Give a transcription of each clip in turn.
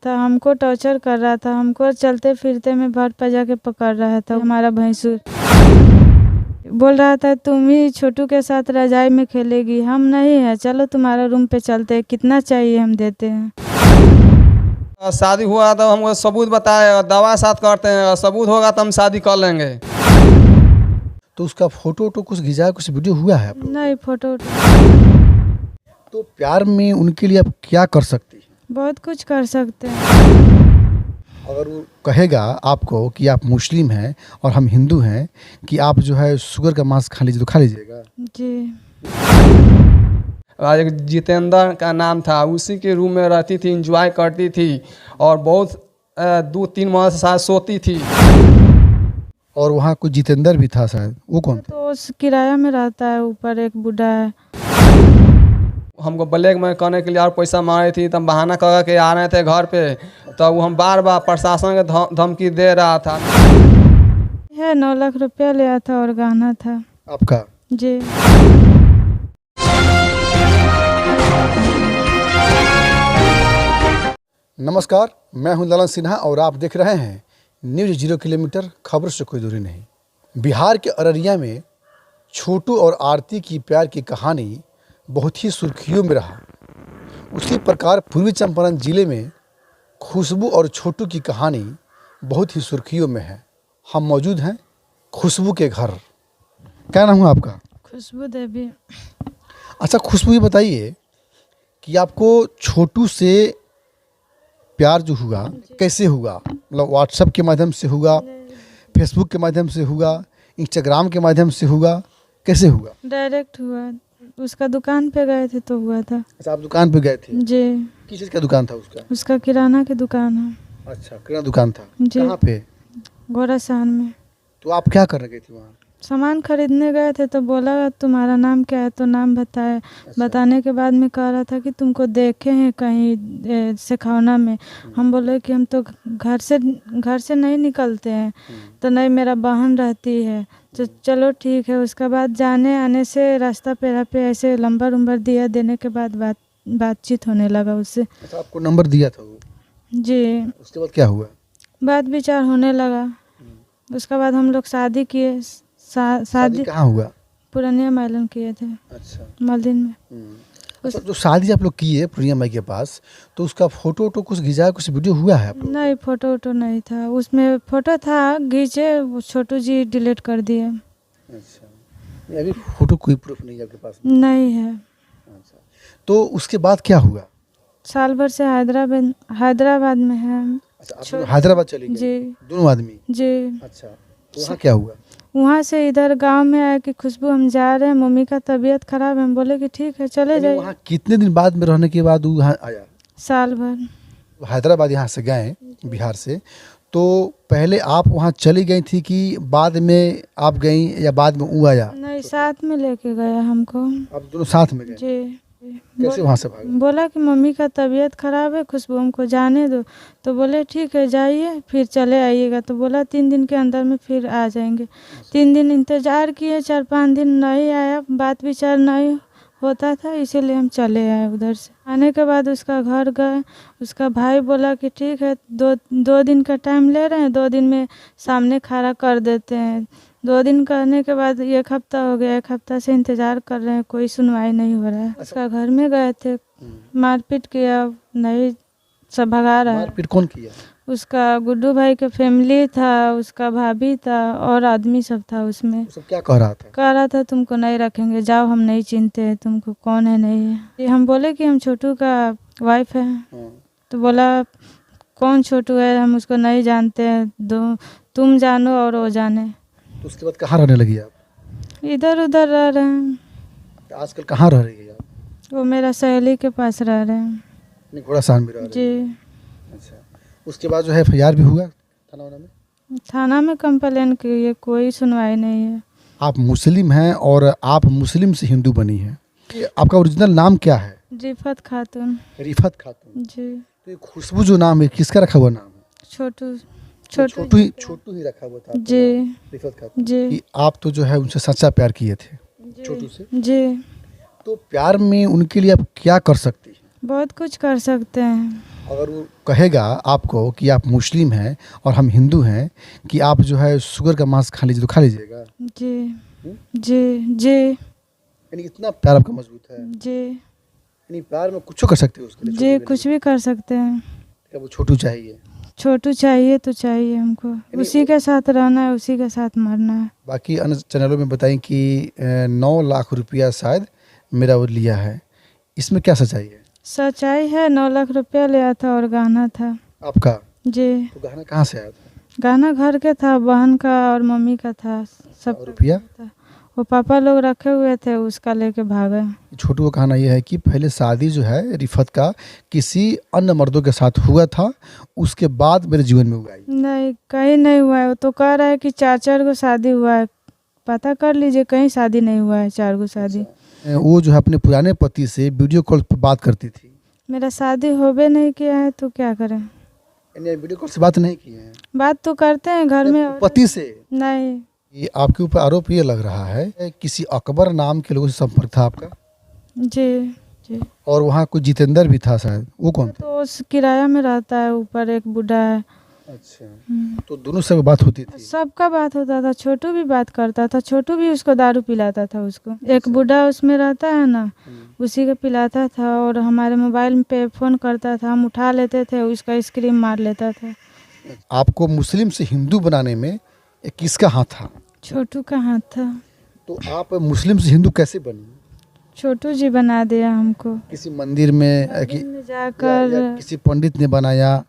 था, हमको टॉर्चर कर रहा था, हमको चलते फिरते में भर पजा के पकड़ रहा था। हमारा भैंसुर बोल रहा था तुम ही छोटू के साथ रजाई में खेलेगी, हम नहीं है, चलो तुम्हारा रूम पे चलते, कितना चाहिए हम देते हैं। शादी हुआ तो हमको सबूत बताए, दवा साथ करते हैं, सबूत होगा तो हम शादी कर लेंगे। तो उसका फोटो तो कुछ खिंचाया, कुछ वीडियो हुआ है आप लोगों नहीं फोटो। तो प्यार में उनके लिए आप क्या कर सकती हैं? बहुत कुछ कर सकते हैं। अगर वो कहेगा आपको कि आप मुस्लिम हैं और हम हिंदू हैं, कि आप जो है शुगर का मांस खा लीजिए, तो खा लीजिएगा? जी। एक जितेंद्र का नाम था, उसी के रूम में रहती थी, इंजॉय करती थी और बहुत 2-3 माह से साथ सोती थी। और वहाँ कोई जितेंद्र भी था शायद, वो कौन था? तो उस किराया में रहता है, ऊपर एक बूढ़ा है। हमको ब्लैक में करने के लिए और पैसा मांगी थी, तब बहाना कर के आ रहे थे घर पे, तो वो हम बार बार प्रशासन के धमकी दे रहा था। है 9 लाख रुपया लिया था और गहना था। आपका? जी। नमस्कार, मैं हूं ललन सिन्हा और आप देख रहे हैं न्यूज़ 0 किलोमीटर, खबर से कोई दूरी नहीं। बिहार के अररिया में छोटू और आरती की प्यार की कहानी बहुत ही सुर्खियों में रहा। उसी प्रकार पूर्वी चंपारण जिले में खुशबू और छोटू की कहानी बहुत ही सुर्खियों में है। हम मौजूद हैं खुशबू के घर। क्या नाम है आपका? खुशबू देवी। अच्छा खुशबू, ये बताइए कि आपको छोटू से प्यार जो हुआ कैसे हुआ? मतलब व्हाट्सएप के माध्यम से हुआ, फेसबुक के माध्यम से हुआ, इंस्टाग्राम के माध्यम से हुआ, कैसे हुआ? डायरेक्ट हुआ, उसका दुकान पे गए थे तो हुआ था। अच्छा, आप दुकान पे गए थे? जी। किस चीज़ का दुकान था उसका? उसका किराना की दुकान है। अच्छा, किराना दुकान था। जी। कहाँ पे? घोड़ासान में। तो आप क्या करने गए थे वहाँ? सामान खरीदने गए थे तो बोला तुम्हारा नाम क्या है, तो नाम बताया। बताने के बाद में कह रहा था कि तुमको देखे हैं कहीं सिखौना में। हम बोले कि हम तो घर से नहीं निकलते हैं। तो नहीं, मेरा बहन रहती है। तो चलो ठीक है। उसके बाद जाने आने से रास्ता पे ऐसे नंबर उम्बर दिया, देने के बाद बातचीत होने लगा उससे। अच्छा, आपको नंबर दिया था वो? जी। उसके बाद क्या हुआ? बात विचार होने लगा। उसके बाद हम लोग शादी किए। शादी कहाँ हुआ? पुरानिया माइलन किए थे। अच्छा, मालदीन में। अच्छा, जो शादी आप लोग किए पूर्णिया माई के पास, तो उसका फोटो तो कुछ खिंचाया, कुछ वीडियो हुआ है आप लोग? नहीं फोटो नहीं था उसमें। फोटो था खींचे, वो छोटू जी डिलीट कर दिए। अच्छा, अभी फोटो कोई प्रूफ नहीं है आपके पास? नहीं है। अच्छा, तो उसके बाद क्या हुआ? साल भर से हैदराबाद में है। अच्छा, आप लोग हैदराबाद चले गए? जी। दोनों आदमी? जी। अच्छा, तो वहाँ क्या हुआ? वहाँ से इधर गांव में आया कि खुशबू हम जा रहे हैं, मम्मी का तबीयत खराब है। हम बोले कि ठीक है चले जाइए। वहाँ कितने दिन बाद में रहने के बाद वो यहाँ आया? साल भर। हैदराबाद यहाँ से गए बिहार से, तो पहले आप वहाँ चली गई थी कि बाद में आप गई, या बाद में वो आया? नहीं, साथ में लेके गया हमको। आप दोनों साथ में गए? जी। कैसे वहाँ से भागे? बोला कि मम्मी का तबीयत खराब है, खुशबू हमको जाने दो। तो बोले ठीक है जाइए, फिर चले आइएगा। तो बोला 3 दिन के अंदर में फिर आ जाएंगे। 3 दिन इंतज़ार किए, 4-5 दिन नहीं आया, बात विचार नहीं होता था, इसीलिए हम चले आए उधर से। आने के बाद उसका घर गए। उसका भाई बोला कि ठीक है 2 दिन का टाइम ले रहे हैं, 2 दिन में सामने खड़ा कर देते हैं। 2 दिन करने के बाद 1 हफ्ता हो गया। 1 हफ्ता से इंतज़ार कर रहे हैं, कोई सुनवाई नहीं हो रहा है। उसका घर में गए थे, मारपीट किया, नहीं सब भगा रहा है। मारपीट कौन किया? उसका गुड्डू भाई का फैमिली था, उसका भाभी था और आदमी सब था उसमें। सब क्या कह रहा था? कह रहा था तुमको नहीं रखेंगे, जाओ, हम नहीं चिंते हैं तुमको, कौन है नहीं है। हम बोले कि हम छोटू का वाइफ है। तो बोला कौन छोटू है, हम उसको नहीं जानते हैं, तुम जानो और वो जाने। तो उसके बाद कहाँ रहने लगी आप? इधर उधर रह रहे हैं। आजकल कहाँ रह रही है आप? वो मेरा सहेली के पास रह रहे हैं। घोड़ासान में रह रही है? जी। अच्छा, उसके बाद जो है FIR भी हुआ थाना में? थाना में कंप्लेन की है, कोई सुनवाई नहीं है। आप मुस्लिम हैं और आप मुस्लिम से हिंदू बनी हैं। ये आपका ओरिजिनल नाम क्या है? रिफत खातून। रिफत खातून। जी। तो ये खुशबू जो नाम है, किसका रखा हुआ नाम है? छोटू छोटू ही रखा हुआ था? जी। रिफत खातून जी। कि आप तो जो है उनसे सच्चा प्यार किए थे छोटू से? जी। तो प्यार में उनके लिए आप क्या कर सकती हैं? बहुत कुछ कर सकते हैं। अगर वो कहेगा आपको कि आप मुस्लिम हैं और हम हिंदू हैं, कि आप जो है शुगर का मांस खा लीजिए, तो खा लीजिएगा? जी जी जी यानी इतना प्यार आपका मजबूत है, जी यानी प्यार में कुछ कर सकते हो उसके लिए? जी, कुछ भी कर सकते हैं। क्या वो छोटू चाहिए? छोटू चाहिए तो चाहिए हमको, उसी के साथ रहना है, उसी के साथ मरना है। बाकी अन्य चैनलों में बताएं कि 9 लाख रुपया शायद मेरा वो लिया है, इसमें क्या सच्चाई है? सच्चाई है, 9 लाख रुपया लिया था और गहना था। आपका? जी, तो गहना कहाँ से आया था? गहना घर के था, बहन का और मम्मी का था, सब और रुपया? था। वो पापा लोग रखे हुए थे, उसका लेके भागे। छोटू का कहना यह है कि पहले शादी जो है रिफत का किसी अन्य मर्दों के साथ हुआ था, उसके बाद मेरे जीवन में हुआ है। नहीं, कहीं नहीं हुआ है। वो तो कह रहा है कि 4 को शादी हुआ है, पता कर लीजिए, कहीं शादी नहीं हुआ है, 4 को शादी। वो जो है अपने पुराने पति से वीडियो कॉल पर बात करती थी। मेरा शादी होबे नहीं किया है तो क्या करें? यानी वीडियो कॉल से बात नहीं की है? बात तो करते हैं घर में और पति से? नहीं। ये आपके ऊपर आरोप ये लग रहा है किसी अकबर नाम के लोगों से संपर्क था आपका? जी जी। और वहाँ कोई जितेंद्र भी था शायद, वो कौन था? तो उस किराया में रहता है, ऊपर एक बूढ़ा है। अच्छा, तो दोनों से बात होती थी? सबका बात होता था, छोटू भी बात करता था, छोटू भी उसको दारू पिलाता था उसको। एक बूढ़ा उसमें रहता है ना, उसी को पिलाता था और हमारे मोबाइल पे फ़ोन करता था, हम उठा लेते थे, उसका स्क्रीन मार लेता था। आपको मुस्लिम से हिंदू बनाने में किसका हाथ था? छोटू का हाथ था। तो आप मुस्लिम से हिंदू कैसे बनी? छोटू जी बना दिया हमको। किसी मंदिर में मंदिर में जाकर या किसी पंडित ने बनाया?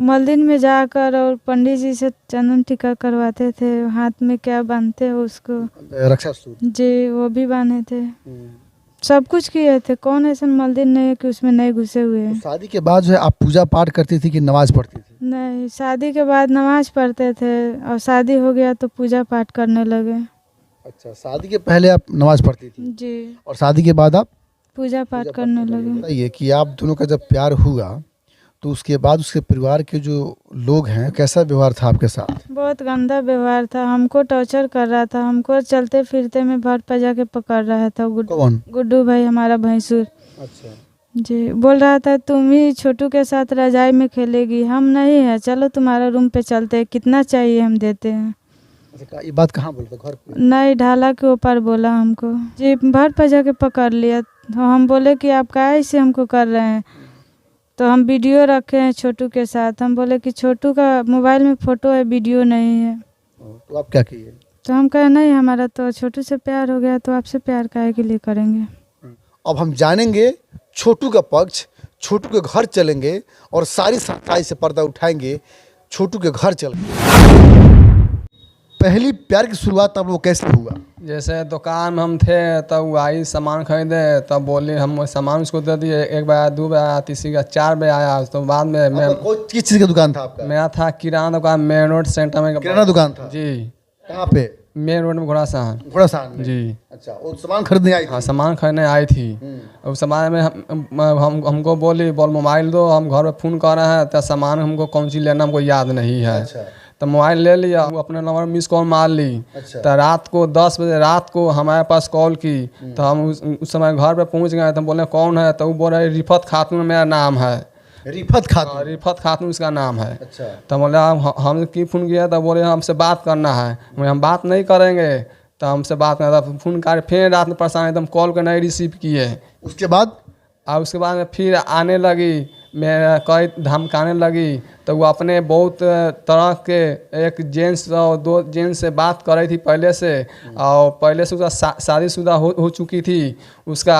मंदिर में जाकर और पंडित जी से चंदन टीका करवाते थे, हाथ में क्या बांधते हो उसको, रक्षा सूत्र? जी वो भी बांधे थे, सब कुछ किए थे। कौन ऐसा मंदिर नहीं है कि उसमें नहीं घुसे हुए हैं। तो शादी के बाद जो है आप पूजा पाठ करती थी कि नमाज पढ़ती थी? नहीं, शादी के बाद नमाज पढ़ते थे और शादी हो गया तो पूजा पाठ करने लगे। अच्छा, शादी के पहले आप नमाज पढ़ती थी जी, और शादी के बाद आप पूजा पाठ करने लगे। बताइए कि आप दोनों का जब प्यार हुआ तो उसके बाद उसके परिवार के जो लोग हैं, कैसा व्यवहार था आपके साथ? बहुत गंदा व्यवहार था, हमको टॉर्चर कर रहा था, हमको चलते फिरते में भर पजा के पकड़ रहा था। कौन? गुड्डू भाई, हमारा भैंसुर। अच्छा, जी, बोल रहा था तुम ही छोटू के साथ रजाई में खेलेगी, हम नहीं है, चलो तुम्हारा रूम पे चलते हैं, कितना चाहिए हम देते हैं। अच्छा, ये बात कहाँ बोलते? घर पे? नहीं, ढाला के ऊपर बोला हमको। जी, भर पजा के पकड़ लिया। तो हम बोले कि आप काहे से हमको कर रहे हैं? तो हम वीडियो रखे हैं छोटू के साथ। हम बोले कि छोटू का मोबाइल में फ़ोटो है, वीडियो नहीं है। तो आप क्या किए? तो हम कहे नहीं, हमारा तो छोटू से प्यार हो गया, तो आपसे प्यार काहे के लिए करेंगे। अब हम जानेंगे छोटू का पक्ष, छोटू के घर चलेंगे और सारी सच्चाई से पर्दा उठाएंगे। छोटू के घर चल पहली प्यार की शुरुआत तब वो कैसे हुआ? जैसे दुकान में हम थे तब वो आई सामान खरीदे, तब बोली, हम सामान उसको दे दिए। एक बार आया, 2 बार आया, तीसरी का 4 बार आया। तो बाद में मैं किस चीज़ का दुकान था आपका? मेरा था किराना दुकान, मेन रोड सेंटर में। किराना दुकान था? जी। कहाँ पे? मेन रोड में, घोड़ासान। घोड़ासान में? जी। अच्छा, वो सामान खरीदने आई थी? हाँ, सामान खरीदने आई थी। उस सामान में हमको बोली, बोल मोबाइल दो, हम घर पे फ़ोन कर रहे हैं, तो सामान हमको कौन सी लेना हमको याद नहीं है। अच्छा, तो मोबाइल ले लिया, वो अपने नंबर मिस कॉल मार ली। अच्छा। तो रात को 10 बजे रात को हमारे पास कॉल की, तो हम उस समय घर पे पहुंच गए। तो हम बोले कौन है? तो वो बोल रहे रिफत खातून मेरा नाम है। रिफत खातून? रिफत खातून उसका नाम है। अच्छा। तो बोले हम की फ़ोन किया? तो बोले हमसे बात करना है। हम बात नहीं करेंगे, तो हमसे बात करना था। फ़ोन कर फिर रात में परेशान, एकदम कॉल को नहीं रिसीव किए। उसके बाद? और उसके बाद में फिर आने लगी, मैं कई धमकाने लगी। तो वो अपने बहुत तरह के एक जेंट्स और 2 जेंट्स से बात कर रही थी पहले से, और पहले से उसका शादीशुदा हो चुकी थी उसका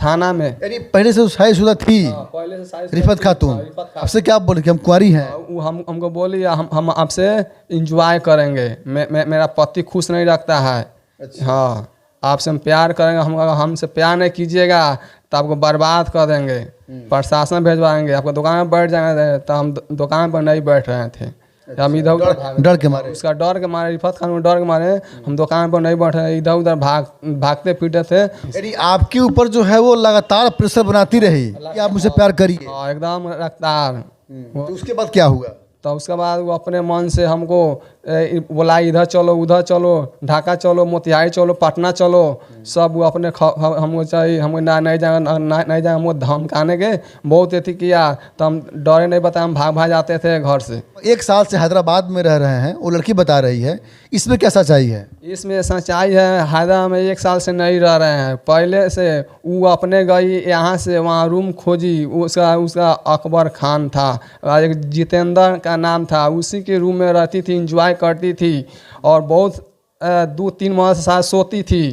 थाना में। यानी पहले से शादीशुदा थी? पहले से शादीशुदा रिफत थी। खातून? रिफत खातून। आपसे क्या बोले कि हम कुंवारी हैं? वो हमको बोली हम आपसे इंजॉय करेंगे, मेरा पति खुश नहीं रखता है। अच्छा। हाँ, आपसे हम प्यार करेंगे, हमसे प्यार नहीं कीजिएगा तो आपको बर्बाद कर देंगे, प्रशासन भेजवाएंगे, आपको दुकान में बैठ जाएंगे। तो हम दुकान पर नहीं बैठ रहे थे। हम इधर उधर डर के मारे? उसका डर के मारे, रिफत खान डर के मारे हम दुकान पर नहीं बैठे, इधर उधर भागते फिरते थे। यानी आपके ऊपर जो है वो लगातार प्रेशर बनाती रही कि आप मुझसे प्यार करिए? हाँ, एकदम रफ्तार। तो उसके बाद क्या हुआ? तो उसके बाद वो अपने मन से हमको बोला इधर चलो उधर चलो, ढाका चलो, मोतिहारी चलो, पटना चलो, सब वो अपने हमको चाहिए, हमको नहीं जाएगा नहीं जाएगा, हमको धमकाने के बहुत अथी किया। तो हम डरे नहीं बताए, हम भाग जाते थे घर से। 1 साल से हैदराबाद में रह रहे हैं, वो लड़की बता रही है, इसमें क्या सच्चाई है? इसमें सच्चाई है, हैदराबाद में 1 साल से नहीं रह रहे हैं। पहले से वो अपने गई यहाँ से वहाँ रूम खोजी, उसका अकबर खान था, एक जितेंद्र का नाम था, उसी के रूम में रहती थी, इंजॉय करती थी और बहुत 2-3 माह से साथ सोती थी।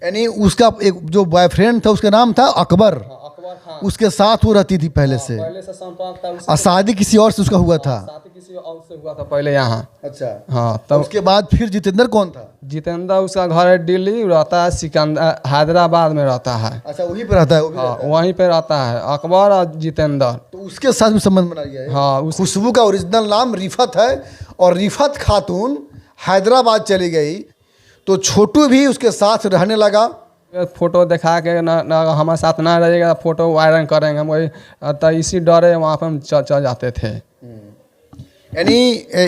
यानी उसका एक जो बॉयफ्रेंड था उसका नाम था अकबर, अकबर खान, उसके साथ वो रहती थी पहले से संपर्क था और शादी किसी और से उसका हुआ था? शादी किसी और से हुआ था पहले यहाँ। अच्छा। हाँ, तो उसके बाद फिर जितेंद्र कौन था? जितेंद्र उसका घर है दिल्ली, रहता है सिकंदर, हैदराबाद में रहता है। अच्छा, वहीं पे रहता है वो भी? हाँ, वहीं पे रहता है अकबर और जितेंद्र। तो उसके साथ भी संबंध बना लिया है? हाँ, खुशबू का ओरिजिनल नाम रिफत है और रिफत खातून हैदराबाद चली गई तो छोटू भी उसके साथ रहने लगा। फोटो दिखा के ना हमारे साथ ना रहेगा, फोटो वायरल करेंगे हम, वही तो इसी डरे वहाँ पे हम चल जाते थे। यानी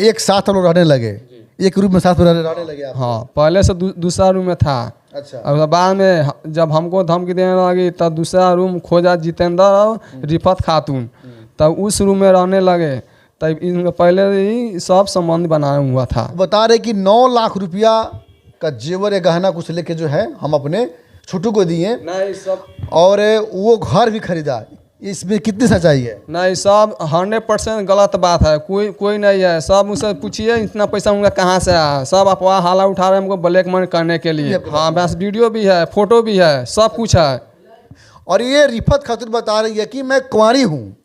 एक साथ हम लोग रहने लगे, एक रूम में साथ में रहने लगे आप? हाँ, पहले से दूसरा रूम में था। अच्छा। और बाद में जब हमको धमकी देने लगी तब दूसरा रूम खोजा जितेंद्र और रिफत खातून, तब उस रूम में रहने लगे। तब इनका पहले ही सब संबंध बनाया हुआ था। बता रहे कि 9 लाख रुपया का जेवर या गहना कुछ लेके जो है हम अपने छोटू को दिए, नहीं सब, और वो घर भी खरीदा। इसमें कितनी सच्चाई है? नहीं, सब 100% गलत बात है, कोई नहीं है। सब मुझसे पूछिए इतना पैसा उनका कहाँ से आया, सब अफवाह हाला उठा रहे हैं हमको ब्लैक मनी करने के लिए। हाँ, बस वीडियो भी है, फोटो भी है, सब कुछ है। और ये रिफत खातून बता रही है कि मैं कुंवारी हूँ,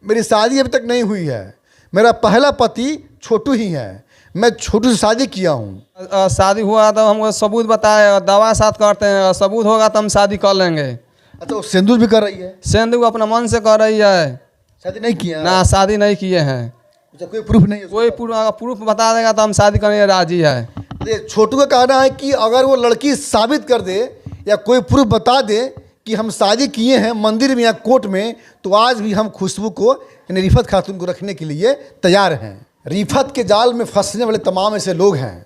मेरी शादी अभी तक नहीं हुई है, मेरा पहला पति छोटू ही है, मैं छोटू से शादी किया हूँ। शादी हुआ तो हमको सबूत बताए, दवा साथ करते हैं, सबूत होगा तो हम शादी कर लेंगे। अच्छा, वो सिंदूर भी कर रही है? सिंदूर अपना मन से कर रही है, शादी नहीं किया? ना शादी नहीं किए हैं। अच्छा, कोई प्रूफ नहीं है? कोई प्रूफ बता देगा तो हम शादी करने राजी है। छोटू का कहना है कि अगर वो लड़की साबित कर दे या कोई प्रूफ बता दे कि हम शादी किए हैं मंदिर में या कोर्ट में, तो आज भी हम खुशबू को यानी रिफत खातून को रखने के लिए तैयार हैं। रिफत के जाल में फंसने वाले तमाम ऐसे लोग हैं,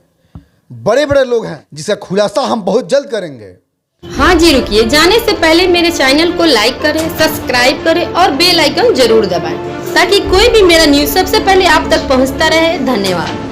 बड़े बड़े लोग हैं, जिसका खुलासा हम बहुत जल्द करेंगे। हाँ जी, रुकिए, जाने से पहले मेरे चैनल को लाइक करें, सब्सक्राइब करें और बेल आइकन जरूर दबाएं ताकि कोई भी मेरा न्यूज़ सबसे पहले आप तक पहुंचता रहे। धन्यवाद।